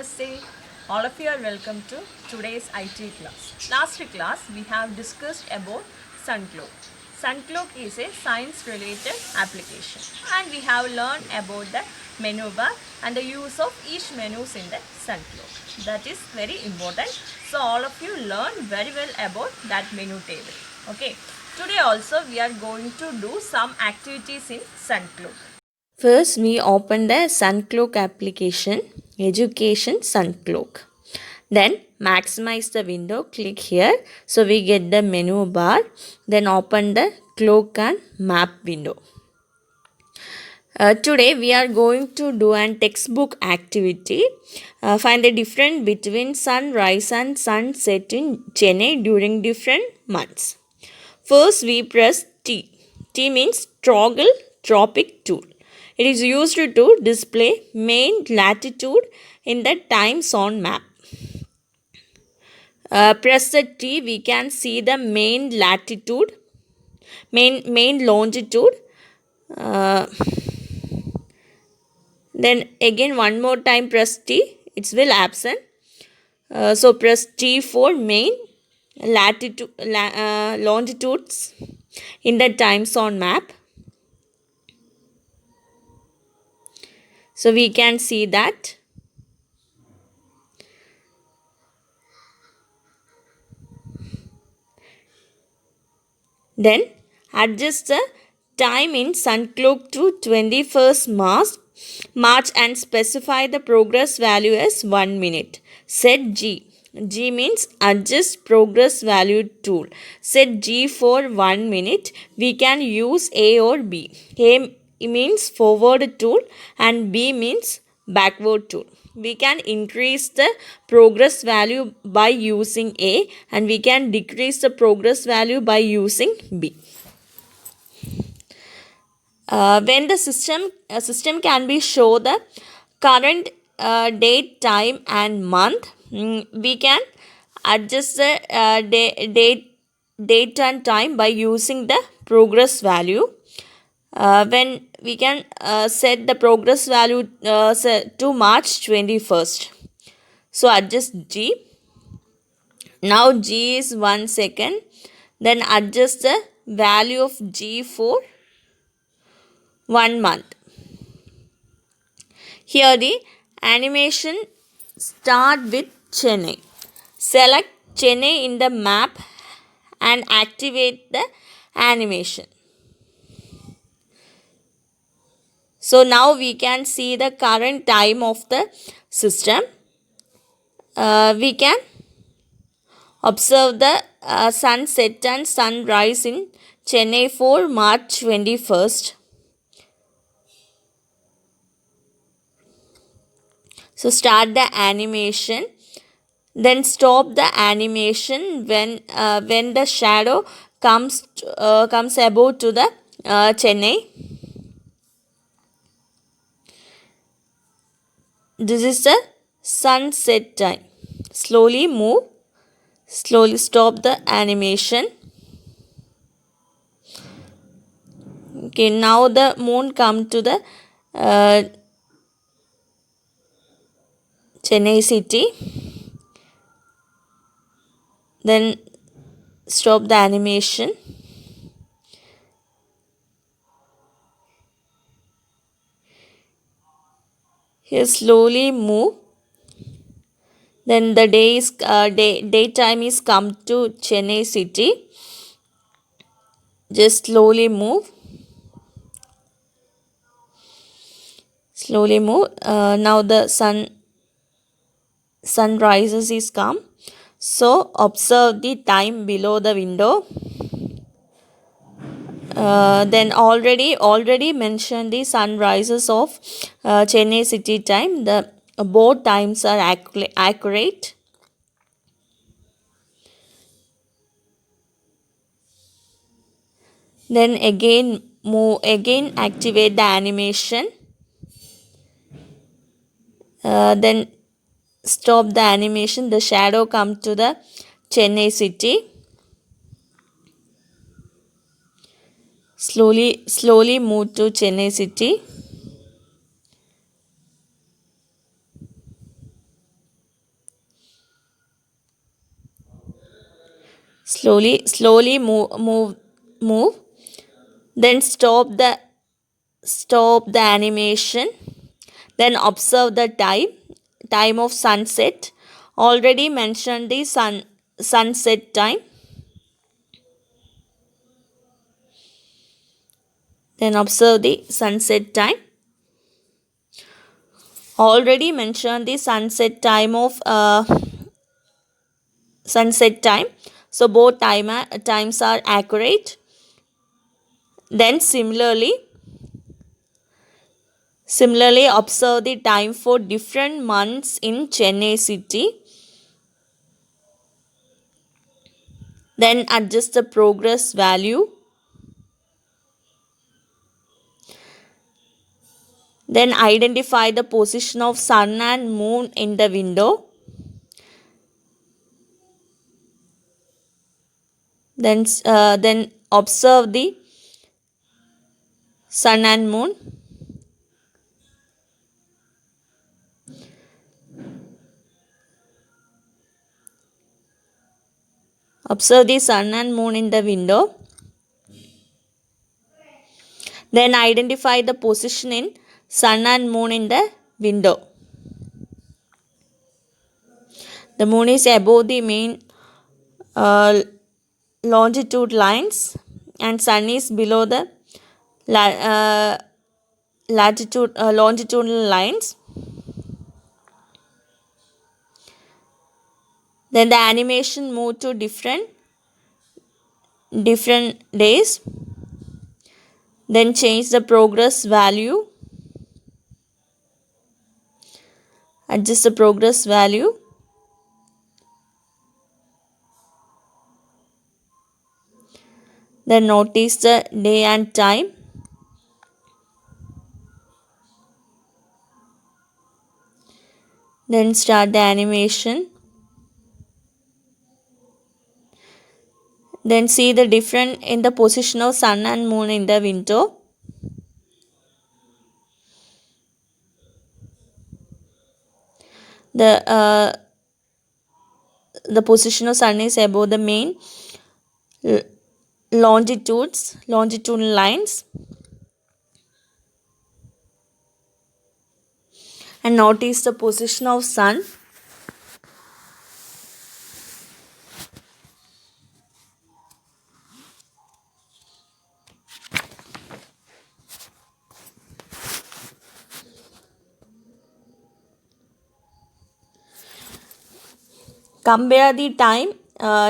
Namaste. All of you are welcome to today's IT class. Last class we have discussed about SunCloak. SunCloak is a science related application and we have learned about the menu bar and the use of each menus in the SunCloak. That is very important. So all of you learn very well about that menu table. Okay. Today also we are going to do some activities in SunCloak. First, we open the SunCloak application, Education SunCloak. Then maximize the window, click here. So we get the menu bar. Then open the cloak and map window. Today we are going to do an textbook activity. Find the difference between sunrise and sunset in Chennai during different months. First we press T. T means toggle tropic tool. It is used to display main latitude in the time zone map. Press the T, we can see the main latitude, main longitude. Then again one more time press T, it will absent. So press T for main latitude, longitudes in the time zone map. So we can see that. Then adjust the time in SunCloak to 21st March and specify the progress value as 1 minute. Set G. G means adjust progress value tool. Set G for 1 minute. We can use A or B. A means forward tool and B means backward tool. We can increase the progress value by using A and we can decrease the progress value by using B. When the system can be show the current date, time and month, we can adjust the date and time by using the progress value. When we can set the progress value to March 21st. So adjust G. Now G is 1 second. Then adjust the value of G for 1 month. Here the animation start with Chennai. Select Chennai in the map and activate the animation. So now we can see the current time of the system. We can observe the sunset and sunrise in Chennai for March 21st. So start the animation. Then stop the animation when the shadow comes above to the Chennai. This is the sunset time. Slowly move. Slowly stop the animation. Okay, now the moon come to the Chennai city. Then stop the animation. Here slowly move. Then the daytime is come to Chennai city. Just slowly move. Slowly move. Now the sun rises is come. So observe the time below the window. Then already mentioned the sunrises of Chennai city time. The both times are accurate. Then again activate the animation. Then stop the animation. The shadow come to the Chennai city. Slowly move to Chennai city. Slowly move. Then stop the animation. Then observe the time of sunset. Already mentioned the sunset time. Then observe the sunset time. Already mentioned the sunset time. So both times are accurate. Then similarly observe the time for different months in Chennai city. Then adjust the progress value. Then identify the position of sun and moon in the window. Then observe the sun and moon. Observe the sun and moon in the window. Then identify the position in sun and moon in the window. The moon is above the main longitude lines and sun is below the longitudinal lines. Then the animation move to different days. Then change the progress value. Adjust the progress value. Then notice the day and time. Then start the animation. Then see the difference in the position of sun and moon in the window. The position of sun is above the main longitudinal lines. And notice the position of sun. Compare the time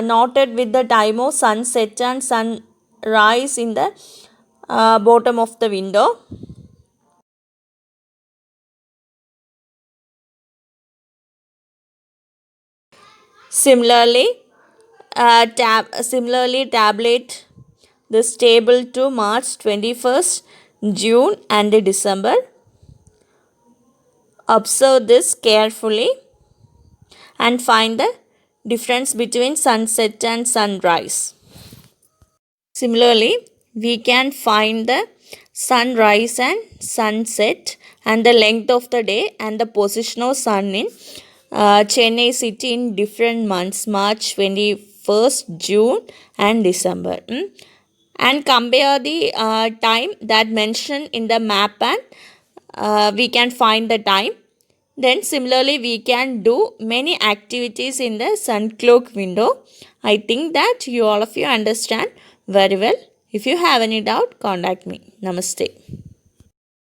noted with the time of sunset and sunrise in the bottom of the window. Similarly, tabulate this table to March 21st, June and December. Observe this carefully and find the difference between sunset and sunrise. Similarly, we can find the sunrise and sunset and the length of the day and the position of sun in Chennai city in different months, March 21st, June and December. And compare the time that mentioned in the map and we can find the time. Then similarly we can do many activities in the sun clock window. I think that all of you understand very well. If you have any doubt, contact me. Namaste.